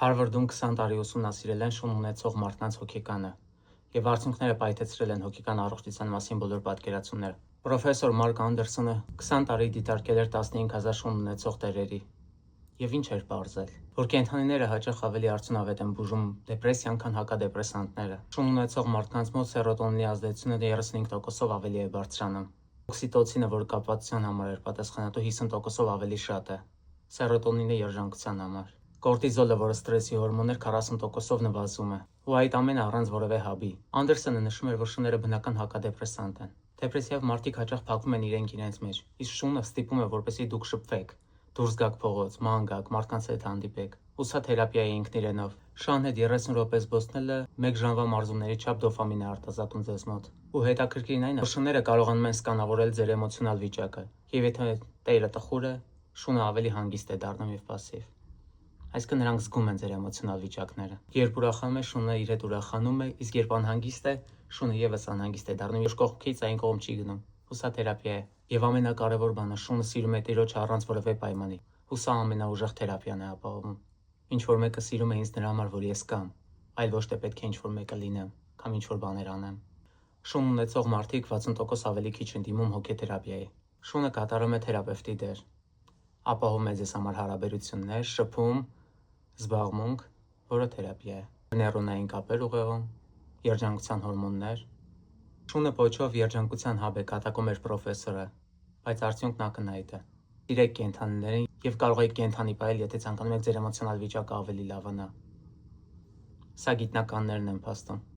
Հարվարդում 20 տարի ուսումնասիրել են շուն ունեցող մարդկանց հոգեկանը և արդյունքները պայթեցրել են հոգեկան առողջության մասին բոլոր պատկերացումները։ Պրոֆեսոր Մարկ Անդերսոնը 20 տարի դիտարկել էր 15,000 շուն ունեցող տերերի և ինչ էր պարզել, որ կենդանիները հաճախ ավելի արդյունավետ են բուժում դեպրեսիան, քան հակադեպրեսանտները։ Շուն ունեցող մարդկանց մոտ սերոտոնինի ազդեցությունը 35%-ով ավելի է բարձրանում։ Օքսիտոցինը, որ կապվածության համար էր պատասխանատու, 50%-ով ավելի շատ է սերոտոնինի երջանկության համար։ Կորտիզոլը, որը սթրեսի հորմոն էր, 40%-ով նվազում է, ու այդ ամենը առանց որևէ հաբի։ Անդերսոնը նշում էր, որ շուները բնական հակադեպրեսանտ են։ Դեպրեսիայով մարդիկ հաճախ փակում են իրենց մեջ, իսկ շունը ստիպում է, որպեսզի դուք շփվեք, դուրս գաք փողոց, ման գաք, մարդկանց հետ հանդիպեք։ Ու սա թերապիա է ինքն իրենով։ Շան հետ 30 րոպե զբոսնելը 1 ժամվա մարզումների չափ դոֆամին է արտազատում ձեզ մոտ։ Ու հետաքրքիրն այն է, որ շունները կարողանում են սկանավորել ձեր էմոցիոնալ վիճակը, և եթե տերը տխուր է, շունը ավելի հանգիստ է դառնում և պասիվ։ Այսինքն նրանք զգում են ձեր էմոցիոնալ վիճակները։ Երբ ուրախանում է, շունը իր հետ ուրախանում է, իսկ երբ անհանգիստ է, շունը ևս անհանգիստ է դառնում, և կողքից այն կողմ չի գնում։ Ու սա թերապիա է։ Եվ ամենակարևոր բանը, շունը սիրում է Տիրոջը առանց որևէ պայմանի։ Ու սա ամենաուժեղ թերապիան է ապահովում։ Ինչ որ մեկը սիրում է ինձ նրա համար, որ ես կամ, այլ ոչ թե պետք է ինչ որ մեկը լինեմ կամ ինչ որ բաներ անեմ։ Շուն ունեցող մարդիկ 60% ավելի քիչ են դիմում հոգեթերապիայի։ Շունը կատարում է թերապևտի դեր։ Ապահովում է ձեզ համար հարաբերություններ, շփում, զբաղմունք, որը թերապիա է։ Նեյրոնային կապեր ուղեղում, երջանկության հորմոններ։ Շունը պոչով երջանկության հաբ է, կատակում էր պրոֆեսորը, բայց արդյունքն ակնհայտ է։ Սիրեք կենդանիներին և կարող եք կենդանի պահել, եթե ցանկանում եք ձեր էմոցիոնալ վիճակը ավելի լավանա։ Սա գիտնականներն են փաստում։